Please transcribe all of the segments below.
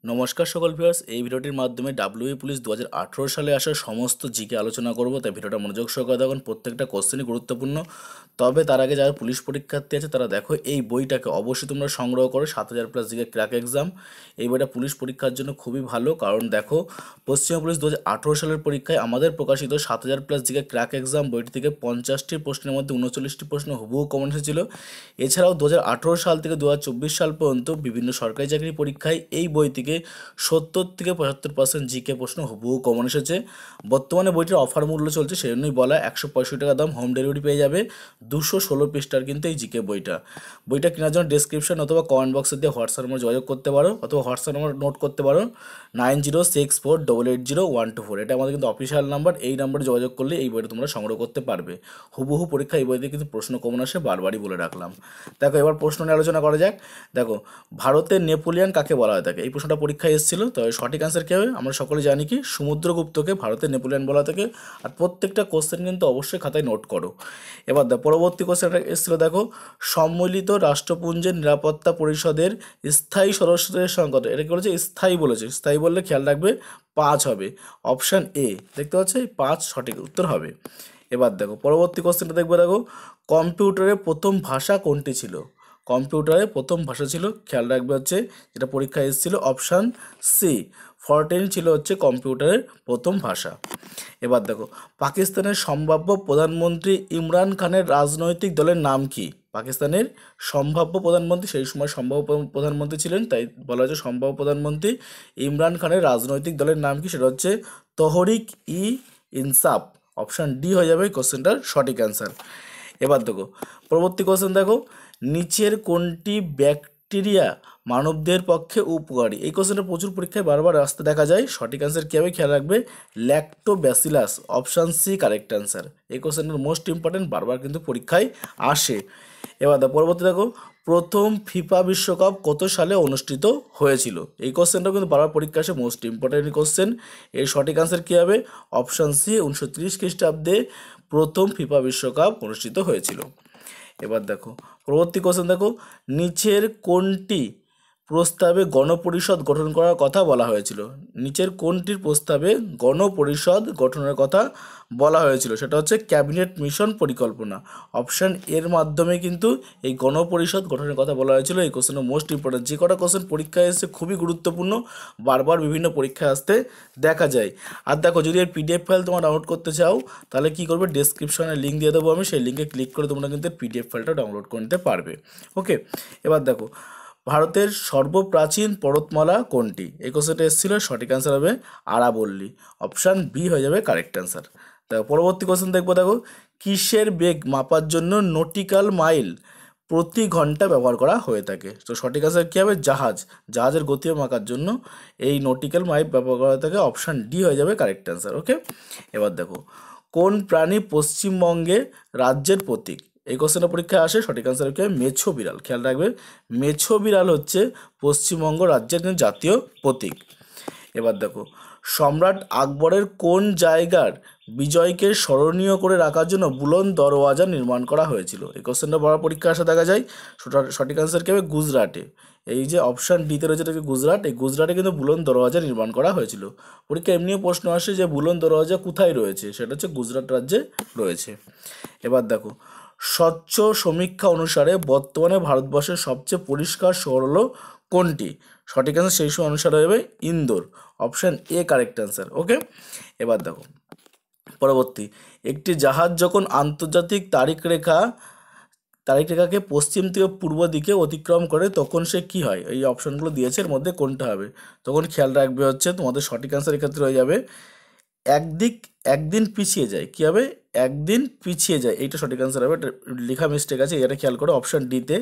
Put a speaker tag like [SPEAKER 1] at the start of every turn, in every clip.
[SPEAKER 1] নমস্কার সকল ভিউয়ার্স, এই ভিডিওটির মাধ্যমে ডাব্লিউবি পুলিশ 2018 সালে আসা সমস্ত জিকে আলোচনা করব। তাই ভিডিওটা মনোযোগ সহকারে দেখুন, প্রত্যেকটা কোশ্চেনই গুরুত্বপূর্ণ। তবে তার আগে যারা পুলিশ পরীক্ষার্থী আছে তারা দেখো, এই বইটাকে অবশ্যই তোমরা সংগ্রহ করো। 7000+ জিকে ক্র্যাক এক্সাম, এই বইটা পুলিশ পরীক্ষার জন্য খুবই ভালো। কারণ দেখো, পশ্চিমবঙ্গ পুলিশ 2018 সালের পরীক্ষায় আমাদের প্রকাশিত 7000+ জিকে ক্র্যাক এক্সাম বইটি থেকে 50টি প্রশ্নের মধ্যে 39টি প্রশ্ন হুবহু কমন এসেছিল। এছাড়াও 2018 সাল থেকে 2024 সাল পর্যন্ত বিভিন্ন সরকারি চাকরি পরীক্ষায় এই বই থেকে 70 থেকে 75% জিকে প্রশ্ন হুবহু কমন এসেছে। বর্তমানে বইটির অফার মূল্য চলছে, সেই জন্যই বলা 165 টাকা দাম, হোম ডেলিভারি পেয়ে যাবে। 216 পৃষ্ঠার কিন্তু এই জিকে বইটা কেনার জন্য ডেসক্রিপশন অথবা কমেন্ট বক্সে দিয়ে হোয়াটসঅ্যাপ নম্বর যোগাযোগ করতে পারো, অথবা হোয়াটসঅ্যাপ নম্বর নোট করতে পারো 9064880124। এটা আমাদের কিন্তু অফিসিয়াল নাম্বার। এই নাম্বারে যোগাযোগ করলে এই বইটা তোমরা সংগ্রহ করতে পারবে। হুবহু পরীক্ষা এই বইতে কিন্তু প্রশ্ন কমন আসে, বারবারই বলে রাখলাম। দেখো, এবার প্রশ্ন নিয়ে আলোচনা করা যাক। দেখো, ভারতের নেপোলিয়ান কাকে বলা হয়ে থাকে? এই প্রশ্নটা পরীক্ষায় এসেছিল। তো সঠিক অ্যান্সার কী হবে? আমরা সকলে জানি কি সমুদ্রগুপ্তকে ভারতের নেপোলিয়ান বলা থাকে। আর প্রত্যেকটা কোশ্চেন কিন্তু অবশ্যই খাতায় নোট করো। এবার দেখো, পরবর্তী কোশ্চেনটা এসেছিল। দেখো, সম্মিলিত রাষ্ট্রপুঞ্জের নিরাপত্তা পরিষদের স্থায়ী সদস্যদের সংখ্যা কত? এটা কি বলেছে? স্থায়ী বলেছে। স্থায়ী বললে খেয়াল রাখবে 5 হবে। অপশান এ দেখতে পাচ্ছ, এই 5 সঠিক উত্তর হবে। এবার দেখো, পরবর্তী কোশ্চেনটা দেখবো। দেখো, কম্পিউটারের প্রথম ভাষা কোনটি ছিল? কম্পিউটারের প্রথম ভাষা ছিল, খেয়াল রাখবে হচ্ছে, যেটা পরীক্ষায় এসেছিল, অপশান সি, ফরটেন ছিল হচ্ছে কম্পিউটারের প্রথম ভাষা। এবার দেখো, পাকিস্তানের সম্ভাব্য প্রধানমন্ত্রী ইমরান খানের রাজনৈতিক দলের নাম কি? পাকিস্তানের সম্ভাব্য প্রধানমন্ত্রী, সেই সময় সম্ভাব্য প্রধানমন্ত্রী ছিলেন, তাই বলা হচ্ছে সম্ভাব্য প্রধানমন্ত্রী ইমরান খানের রাজনৈতিক দলের নাম কি? সেটা হচ্ছে তহরিক ই ইনসাফ। অপশান ডি হয়ে যাবে কোশ্চেনটার সঠিক অ্যান্সার। এবার দেখো, পরবর্তী কোশ্চেন দেখো, নিচের কোনটি ব্যাকটেরিয়া মানবদের পক্ষে উপকারী? এই কোশ্চেনটা প্রচুর পরীক্ষায় বারবার আসতে দেখা যায়। সঠিক অ্যান্সার কী হবে? খেয়াল রাখবে lactobacillus. Option C correct answer. এই কোশ্চেনটার মোস্ট ইম্পর্টেন্ট, বারবার কিন্তু পরীক্ষায় আসে। এবার দেখো, পরবর্তী দেখো, প্রথম ফিফা বিশ্বকাপ কত সালে অনুষ্ঠিত হয়েছিল? এই কোশ্চেনটাও কিন্তু বারবার পরীক্ষা আসে, মোস্ট ইম্পর্টেন্ট কোশ্চেন। এর সঠিক অ্যান্সার কী হবে? অপশান সি, 1930 খ্রিস্টাব্দে প্রথম ফিফা বিশ্বকাপ অনুষ্ঠিত হয়েছিল। এবার দেখো, পরবর্তী কোশ্চেন দেখো, নিচের কোনটি প্রস্তাবে গণপরিষদ গঠন করার কথা বলা হয়েছিল? নিচের কোনটির প্রস্তাবে গণপরিষদ গঠনের কথা বলা হয়েছিল? সেটা হচ্ছে ক্যাবিনেট মিশন পরিকল্পনা। অপশান এর মাধ্যমে কিন্তু এই গণপরিষদ গঠনের কথা বলা হয়েছিল। এই কোশ্চেনটা মোস্ট ইম্পর্টেন্ট। যে কটা কোশ্চেন পরীক্ষায় এসে খুবই গুরুত্বপূর্ণ, বারবার বিভিন্ন পরীক্ষায় আসতে দেখা যায়। আর দেখো, যদি এর পিডিএফ ফাইল তোমরা ডাউনলোড করতে চাও, তাহলে কী করবে? ডেসক্রিপশনে লিঙ্ক দিয়ে দেবো আমি, সেই লিঙ্কে ক্লিক করে তোমরা কিন্তু পিডিএফ ফাইলটা ডাউনলোড করে নিতে পারবে। ওকে, এবার দেখো, ভারতের সর্বপ্রাচীন পর্বতমালা কোনটি? এই কোশ্চেনটা এসেছিল, সঠিক অ্যান্সার হবে আরাবল্লী। অপশান বি হয়ে যাবে কারেক্ট অ্যান্সার। দেখো, পরবর্তী কোশ্চেন দেখবো। দেখো, কিসের বেগ মাপার জন্য নটিক্যাল মাইল প্রতি ঘন্টা ব্যবহার করা হয়ে থাকে? তো সঠিক অ্যান্সার কী হবে? জাহাজের গতি মাপার জন্য এই নটিক্যাল মাইল ব্যবহার করা হয়ে থাকে। অপশান ডি হয়ে যাবে কারেক্ট অ্যান্সার। ওকে, এবার দেখো, কোন প্রাণী পশ্চিমবঙ্গে রাজ্যের প্রতীক? এই কোশ্চেনটা পরীক্ষায় আসে। সঠিক অ্যান্সার কি? মেছো বিড়াল। খেয়াল রাখবে, মেছো বিড়াল হচ্ছে পশ্চিমবঙ্গ রাজ্যের কিন্তু জাতীয় প্রতীক। এবার দেখো, সম্রাট আকবরের কোন জায়গার বিজয়কে স্মরণীয় করে রাখার জন্য বুলন্দ দরওয়াজা নির্মাণ করা হয়েছিল? এই কোশ্চেনটা বড় পরীক্ষা আসা দেখা যায়। সঠিক অ্যান্সার কী হবে? গুজরাটে। এই যে অপশান ডিতে রয়েছে, এটাকে গুজরাট। এই গুজরাটে কিন্তু বুলন্দ দরওয়াজা নির্মাণ করা হয়েছিল। পরীক্ষা এমনিও প্রশ্ন আসে যে বুলন্দ দরওয়াজা কোথায় রয়েছে? সেটা হচ্ছে গুজরাট রাজ্যে রয়েছে। এবার দেখো, স্বচ্ছ সমীক্ষা অনুসারে বর্তমানে ভারতবর্ষের সবচেয়ে পরিষ্কার শহর হলো কোনটি? সঠিক অ্যান্সার সেই সময় অনুসারে হবে Indore. Option A correct answer. Okay, এবার দেখো, পরবর্তী, একটি জাহাজ যখন আন্তর্জাতিক তারিখরেখাকে পশ্চিম থেকে পূর্ব দিকে অতিক্রম করে তখন সে কি হয়? এই অপশানগুলো দিয়েছে, এর মধ্যে কোনটা হবে? তখন খেয়াল রাখবে হচ্ছে, তোমাদের সঠিক অ্যান্সার এক্ষেত্রে হয়ে যাবে একদিন পিছিয়ে যায়। কী হবে? একদিন পিছিয়ে যায়। এইটা সঠিক অ্যান্সার হবে। এটা লেখা মিস্টেক আছে, এটা খেয়াল করো। অপশান ডিতে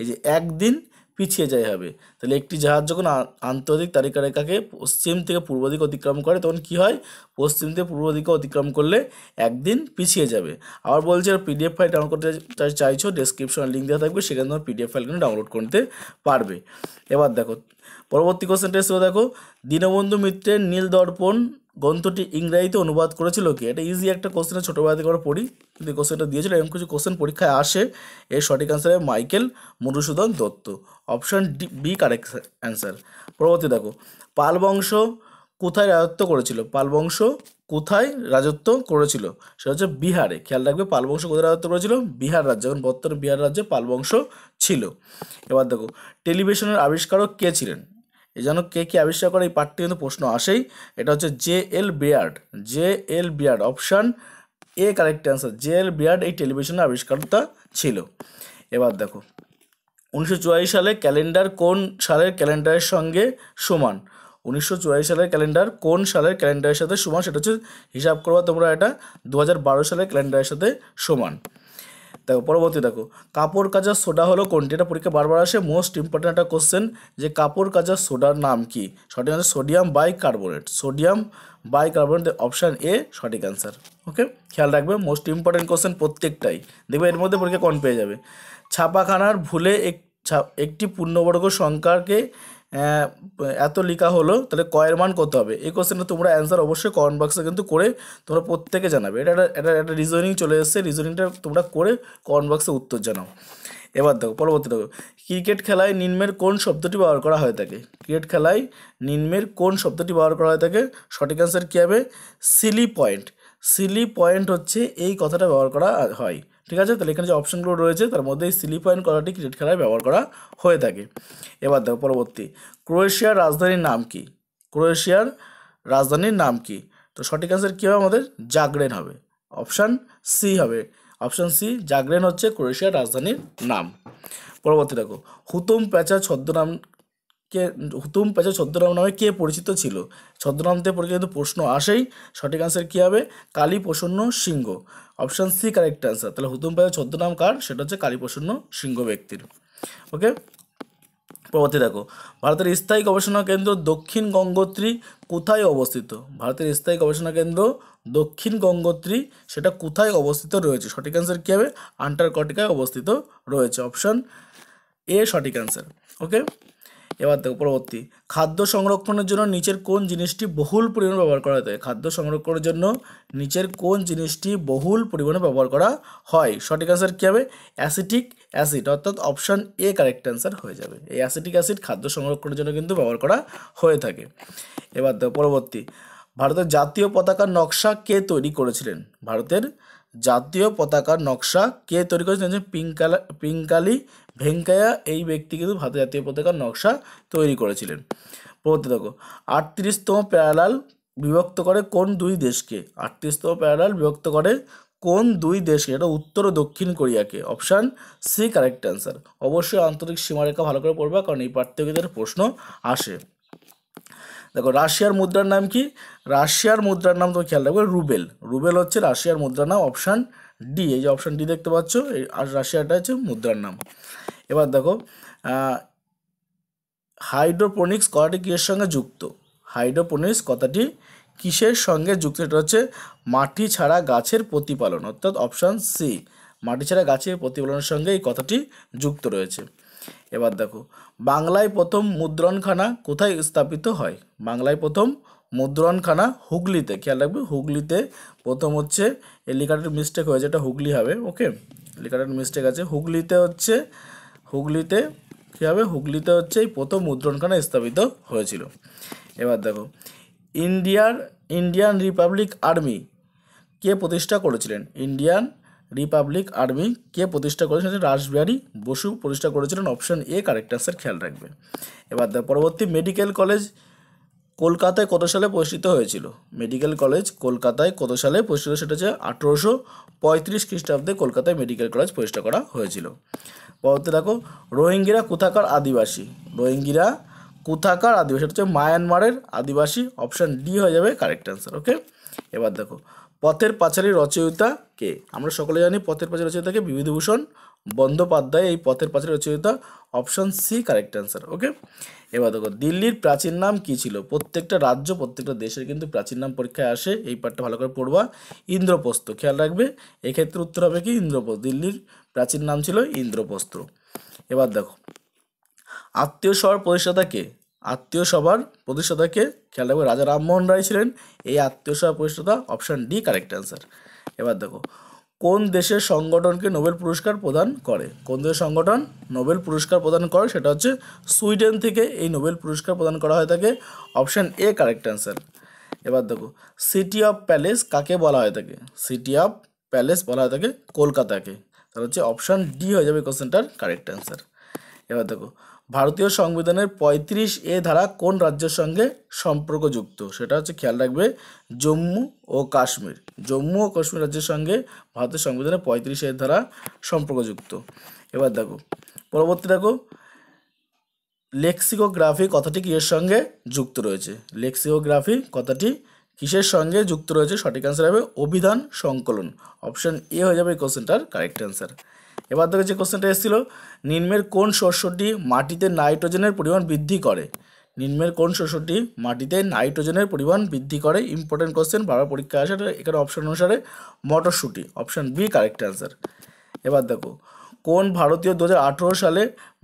[SPEAKER 1] এই যে একদিন পিছিয়ে যায় হবে। তাহলে একটি জাহাজ যখন আন্তর্জাতিক তারিখরেখাকে পশ্চিম থেকে পূর্ব দিকে অতিক্রম করে তখন কি হয়? পশ্চিম থেকে পূর্ব দিকে অতিক্রম করলে একদিন পিছিয়ে যাবে। আবার বলছে, পিডিএফ ফাইল ডাউনলোড করতে চাইছো, ডেসক্রিপশনে লিঙ্ক দেওয়া থাকবে, সেখানে তোমার পিডিএফ ফাইল কিন্তু ডাউনলোড করতে পারবে। এবার দেখো, পরবর্তী কোশ্চেনটা এসে দেখো, দীনবন্ধু মিত্রের নীল দর্পণ গ্রন্থটি ইংরাজিতে অনুবাদ করেছিল কি? এটা ইজি একটা কোশ্চেন, ছোটোবেলা থেকে আমরা পড়ি, কিন্তু এই কোশ্চেনটা দিয়েছিল। এরকম কিছু কোশ্চেন পরীক্ষায় আসে। এর সঠিক অ্যান্সার হবে Michael Madhusudan Dutt. Option B correct answer. পরবর্তী দেখো, পাল বংশ কোথায় রাজত্ব করেছিল? পাল বংশ কোথায় রাজত্ব করেছিল? সেটা হচ্ছে বিহারে। খেয়াল রাখবে, পাল বংশ কোথায় রাজত্ব করেছিল? বিহার রাজ্য, এখন বর্তমানে বিহার রাজ্যে পাল বংশ ছিল। এবার দেখো, টেলিভিশনের আবিষ্কারক কে ছিলেন? এই জন্য কে কে আবিষ্কার করে, এই পার্টটি কিন্তু প্রশ্ন আসেই। এটা হচ্ছে J L. Baird. J L. Baird, option A correct answer. J L. Baird এই টেলিভিশনের আবিষ্কারটা ছিল। এবার দেখো, 1944 সালে ক্যালেন্ডার কোন সালের ক্যালেন্ডারের সঙ্গে সমান? 1944 সালের ক্যালেন্ডার কোন সালের ক্যালেন্ডারের সাথে সমান? সেটা হচ্ছে, হিসাব করবা তোমরা, এটা 2012 সালের ক্যালেন্ডারের সাথে সমান। দেখো পরবর্তী দেখো, কাপড় কাচার সোডা হলো কোনটি? এটা পরীক্ষা বারবার আসে, মোস্ট ইম্পর্ট্যান্ট একটা কোশ্চেন, যে কাপড় কাচার সোডার নাম কি? সঠিক answer sodium bicarbonate. Sodium bicarbonate, option A সঠিক অ্যান্সার। ওকে, খেয়াল রাখবে, মোস্ট ইম্পর্ট্যান্ট কোশ্চেন প্রত্যেকটাই, দেখবে এর মধ্যে পরীক্ষা কোন পেয়ে যাবে। ছাপাখানার ভুলে একটি পূর্ণবর্গ সংখ্যাকে এত লেখা হলো, তাহলে কয়ের মান কত হবে? এই কোশ্চেনটা তোমরা অ্যান্সার অবশ্যই কমেন্ট বক্সে কিন্তু করে তোমরা প্রত্যেকে জানাবে। এটা রিজনিং চলে এসেছে, রিজনিংটা তোমরা করে কমেন্ট বক্সে উত্তর জানাও। এবার দেখো পরবর্তী দেখো, ক্রিকেট খেলায় নিম্নের কোন শব্দটি ব্যবহার করা হয়ে থাকে? ক্রিকেট খেলায় নিম্নের কোন শব্দটি ব্যবহার করা হয়ে থাকে? সঠিক অ্যান্সার কী হবে? Seely point. সিলি পয়েন্ট হচ্ছে এই কথাটা ব্যবহার করা হয়। ঠিক আছে, তাহলে এখানে যে অপশানগুলো রয়েছে তার মধ্যে এই সিলি পয়েন্ট কথাটি ক্রিকেট খেলায় ব্যবহার করা হয়ে থাকে। এবার দেখো পরবর্তী, ক্রোয়েশিয়ার রাজধানীর নাম কি? ক্রোয়েশিয়ার রাজধানীর নাম কি? তো সঠিক অ্যান্সার কী হবে আমাদের? জাগ্রেন হবে। অপশান সি হবে। অপশান সি, জাগ্রেন হচ্ছে ক্রোয়েশিয়ার রাজধানীর নাম। পরবর্তী দেখো, হুতুম প্যাঁচা ছদ্মনাম নামে কে পরিচিত ছিল? ছদ্মনামতে পরীক্ষা কিন্তু প্রশ্ন আসেই। সঠিক অ্যান্সার কী হবে? Kaliprasanna Singha. Option C correct answer. তাহলে হুতুম প্যাঁচা ছদ্মনাম কার? সেটা হচ্ছে কালীপ্রসন্ন সিংহ ব্যক্তির। ওকে, পরবর্তী দেখো, ভারতের স্থায়ী গবেষণা কেন্দ্র দক্ষিণ গঙ্গোত্রী কোথায় অবস্থিত? ভারতের স্থায়ী গবেষণা কেন্দ্র দক্ষিণ গঙ্গোত্রী সেটা কোথায় অবস্থিত রয়েছে? সঠিক অ্যান্সার কী হবে? আন্টার্কটিকায় অবস্থিত রয়েছে। অপশান এ সঠিক অ্যান্সার। ওকে, এবার দেখো পরবর্তী, খাদ্য সংরক্ষণের জন্য নিচের কোন জিনিসটি বহুল পরিমাণে ব্যবহার করা হয়? খাদ্য সংরক্ষণের জন্য নিচের কোন জিনিসটি বহুল পরিমাণে ব্যবহার করা হয়? সঠিক অ্যান্সার কী হবে? অ্যাসিটিক অ্যাসিড, অর্থাৎ অপশান এ কারেক্ট অ্যান্সার হয়ে যাবে। এই অ্যাসিটিক অ্যাসিড খাদ্য সংরক্ষণের জন্য কিন্তু ব্যবহার করা হয়ে থাকে। এবার দেখো পরবর্তী, ভারতের জাতীয় পতাকার নকশা কে তৈরি করেছিলেন? ভারতের জাতীয় পতাকার নকশা কে তৈরি করেছিলেন? পিঙ্কালি ভেঙ্কাইয়া এই ব্যক্তি কিন্তু ভারতের জাতীয় পতাকার নকশা তৈরি করেছিলেন। পরবর্তী দেখো, 38তম প্যারালাল বিভক্ত করে কোন দুই দেশকে? 38তম প্যারালাল বিভক্ত করে কোন দুই দেশকে? এটা উত্তর ও দক্ষিণ কোরিয়াকে। Option C correct answer. অবশ্যই আন্তরিক সীমারেখা ভালো করে পড়বা, কারণ এই পাঠ থেকে প্রশ্ন আসে। দেখো, রাশিয়ার মুদ্রার নাম কি? রাশিয়ার মুদ্রার নাম তুমি খেয়াল রাখবে, রুবেল। রুবেল হচ্ছে রাশিয়ার মুদ্রার নাম। অপশান ডি, এই যে অপশান ডি দেখতে পাচ্ছ, এই রাশিয়াটা হচ্ছে মুদ্রার নাম। এবার দেখো, হাইড্রোপনিক্স কথাটি কিসের সঙ্গে যুক্ত? হাইড্রোপনিক্স কথাটি কিসের সঙ্গে যুক্ত? এটা হচ্ছে মাটি ছাড়া গাছের প্রতিপালন, অর্থাৎ অপশান সি, মাটি ছাড়া গাছের প্রতিপালনের সঙ্গে এই কথাটি যুক্ত রয়েছে। এবার দেখো, বাংলায় প্রথম মুদ্রণখানা কোথায় স্থাপিত হয়? বাংলায় প্রথম মুদ্রণখানা হুগলিতে। খেয়াল রাখবে, হুগলিতে প্রথম হচ্ছে, এই লেখাটার মিস্টেক হয়েছে, এটা হুগলি হবে। ওকে, লেখাটার মিস্টেক আছে, হুগলিতে কী হবে? হুগলিতে হচ্ছে এই প্রথম মুদ্রণখানা স্থাপিত হয়েছিল। এবার দেখো, ইন্ডিয়ান রিপাবলিক আর্মি কে প্রতিষ্ঠা করেছিলেন? ইন্ডিয়ান রিপাবলিক আর্মি কে প্রতিষ্ঠা করেছিলেন? রাসবিহারী বসু প্রতিষ্ঠা করেছিলেন। অপশান এ কারেক্ট অ্যান্সার, খেয়াল রাখবে। এবার পরবর্তী, মেডিকেল কলেজ কলকাতায় কত সালে প্রতিষ্ঠিত হয়েছিল? মেডিকেল কলেজ কলকাতায় কত সালে প্রতিষ্ঠিত? সেটা হচ্ছে 1835 খ্রিস্টাব্দে কলকাতায় মেডিকেল কলেজ প্রতিষ্ঠা করা হয়েছিল। পরবর্তী দেখো, রোহিঙ্গিরা কোথাকার আদিবাসী? রোহিঙ্গিরা কোথাকার আদিবাসী? সেটা হচ্ছে মায়ানমারের আদিবাসী। অপশান ডি হয়ে যাবে কারেক্ট অ্যান্সার। ওকে, এবার দেখো, পথের পাঁচালীর রচয়িতা কে? আমরা সকলে জানি পথের পাঁচালীর রচয়িতাকে বিভূতিভূষণ বন্দ্যোপাধ্যায় এই পথের পাঁচালীর রচয়িতা। Option C correct answer. Okay, এবার দেখো, দিল্লির প্রাচীন নাম কি ছিল? প্রত্যেকটা রাজ্য প্রত্যেকটা দেশের কিন্তু প্রাচীন নাম পরীক্ষায় আসে, এই পাঠটা ভালো করে পড়বা। ইন্দ্রপ্রস্থ, খেয়াল রাখবে, এক্ষেত্রে উত্তর হবে কি? ইন্দ্রপ্রস্থ। দিল্লির প্রাচীন নাম ছিল ইন্দ্রপ্রস্থ। এবার দেখো, আত্মীয় সভার প্রতিষ্ঠাতা কে? আত্মীয় সভার প্রতিষ্ঠাতাকে খেয়াল রাখবে, রাজা রামমোহন রায় ছিলেন এই আত্মীয় সভার প্রতিষ্ঠাতা। Option D correct answer. এবার দেখো, কোন দেশের সংগঠনকে নোবেল পুরস্কার প্রদান করে? কোন দেশের সংগঠন নোবেল পুরস্কার প্রদান করে? সেটা হচ্ছে সুইডেন থেকে এই নোবেল পুরস্কার প্রদান করা হয়ে থাকে। Option A correct answer. এবার দেখো, সিটি অফ প্যালেস কাকে বলা হয়ে থাকে? সিটি অফ প্যালেস বলা হয়ে থাকে কলকাতাকে। তাহলে হচ্ছে অপশান ডি হয়ে যাবে কোশ্চেনটার কারেক্ট অ্যান্সার। এবার দেখো, ভারতীয় সংবিধানের 35A ধারা কোন রাজ্যের সঙ্গে সম্পর্কযুক্ত? সেটা হচ্ছে খেয়াল রাখবে জম্মু ও কাশ্মীর। জম্মু ও কাশ্মীর রাজ্যের সঙ্গে ভারতের সংবিধানের 35A ধারা সম্পর্কযুক্ত। এবার দেখো পরবর্তী দেখো, লেক্সিকোগ্রাফি কথাটি কিসের সঙ্গে যুক্ত রয়েছে? লেক্সিকোগ্রাফি কথাটি কিসের সঙ্গে যুক্ত রয়েছে? সঠিক অ্যান্সার হবে অভিধান সংকলন। অপশান এ হয়ে যাবে এই কোশ্চেনটার কারেক্ট অ্যান্সার। এবার দেখো যে কোশ্চেনটা এসেছিল, নিম্নের কোন শস্যটি মাটিতে নাইট্রোজেনের পরিমাণ বৃদ্ধি করে? নিম্নের কোন শস্যটি মাটিতে নাইট্রোজেনের পরিমাণ বৃদ্ধি করে? ইম্পর্টেন্ট কোশ্চেন, বারবার পরীক্ষা আসে। এখানে অপশান অনুসারে মটরশুঁটি। Option B correct answer. এবার দেখো, কোন ভারতীয় 2018 সালে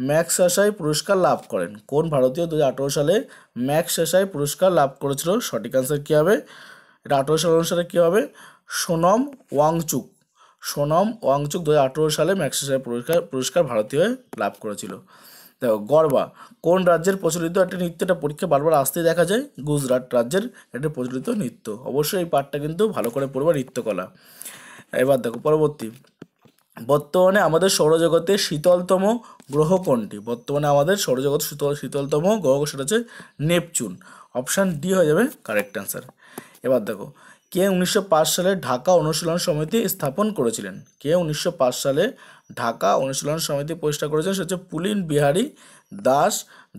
[SPEAKER 1] ম্যাক্স সাশাই পুরস্কার লাভ করেন? কোন ভারতীয় 2018 সালে ম্যাক্স সাশাই পুরস্কার লাভ করেছিল? সঠিক অ্যান্সার কী হবে? এটা 18 সাল অনুসারে কী হবে? সোনম ওয়াংচুক। সোনম ওয়াংচুক 2018 সালে ম্যাক্স সাশাই পুরস্কার ভারতীয় লাভ করেছিল। দেখো, গরবা কোন রাজ্যের প্রচলিত একটা নৃত্য? এটা পরীক্ষা বারবার আসতেই দেখা যায়, গুজরাট রাজ্যের একটা প্রচলিত নৃত্য। অবশ্যই এই পার্টটা কিন্তু ভালো করে পড়বা, নৃত্যকলা। এবার দেখো পরবর্তী, বর্তমানে আমাদের সৌরজগতের শীতলতম গ্রহ কোনটি? বর্তমানে আমাদের সৌরজগৎ শীতলতম গ্রহ সেটা হচ্ছে নেপচুন। অপশান ডি হয়ে যাবে কারেক্ট অ্যান্সার। এবার দেখো, কে 1905 সালে ঢাকা অনুশীলন সমিতি স্থাপন করেছিলেন? কে 1905 সালে ঢাকা অনুশীলন সমিতি প্রতিষ্ঠা করেছিলেন? সেটা হচ্ছে পুলিন বিহারী দাস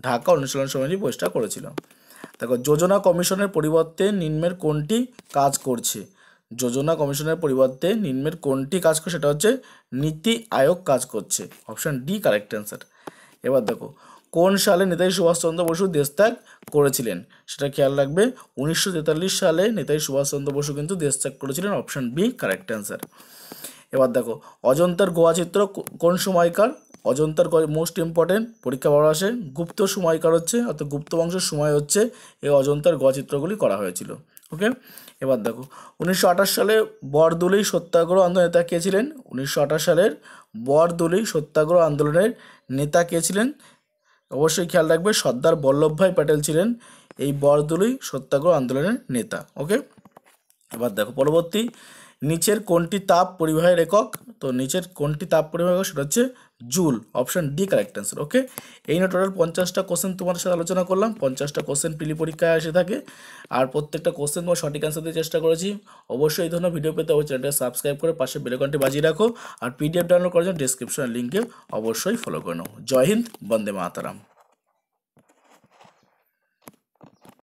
[SPEAKER 1] ঢাকা অনুশীলন সমিতি প্রতিষ্ঠা করেছিল। দেখো, যোজনা কমিশনের পরিবর্তে নিম্নের কোনটি কাজ করছে? যোজনা কমিশনের পরিবর্তে নিম্নের কোনটি কাজ করছে? সেটা হচ্ছে নীতি আয়োগ কাজ করছে। Option D correct answer. এবার দেখো, কোন সালে নেতাজি সুভাষচন্দ্র বসু দেশত্যাগ করেছিলেন? সেটা খেয়াল রাখবে 1943 সালে নেতাজি সুভাষচন্দ্র বসু কিন্তু দেশত্যাগ করেছিলেন। Option B correct answer. এবার দেখো, অজন্তার গুহা চিত্র কোন সময়কার? অজন্তার মোস্ট ইম্পর্টেন্ট, পরীক্ষা বড় আসে। গুপ্ত সময়কার হচ্ছে, অর্থাৎ গুপ্ত বংশের সময় হচ্ছে এই অজন্তার গুহা চিত্রগুলি করা হয়েছিল। ওকে। এবার দেখো, 1928 সালে বরদুলি সত্যাগ্রহ আন্দোলনের নেতা কে ছিলেন? 1928 সালের বরদুলি সত্যাগ্রহ আন্দোলনের নেতা কে ছিলেন? অবশ্যই খেয়াল রাখবে সর্দার বল্লভভাই প্যাটেল ছিলেন এই বরদুলি সত্যাগ্রহ আন্দোলনের নেতা। ওকে। এবার দেখো পরবর্তী, নিচের কোনটি তাপ পরিবাহের একক? তো নিচের কোনটি তাপ পরিবাহের একক? সেটা হচ্ছে joule. Option D correct answer. Okay. এই না টোটাল 50টা কোশ্চেন তোমার সাথে আলোচনা করলাম। 50টা কোশ্চেন পিলি পরীক্ষায় এসে থাকে, আর প্রত্যেকটা কোশ্চেন তোমার সঠিক অ্যান্সার দিয়ে চেষ্টা করেছি। অবশ্যই এই ধরনের ভিডিও পেতে অবশ্যই চ্যানেলটা সাবস্ক্রাইব করে পাশে বেল আইকনটি বাজিয়ে রাখো, আর PDF ডাউনলোড করার জন্য ডেসক্রিপশনের লিঙ্কে অবশ্যই ফলো করে নাও। জয় হিন্দ, বন্দে মাতরম।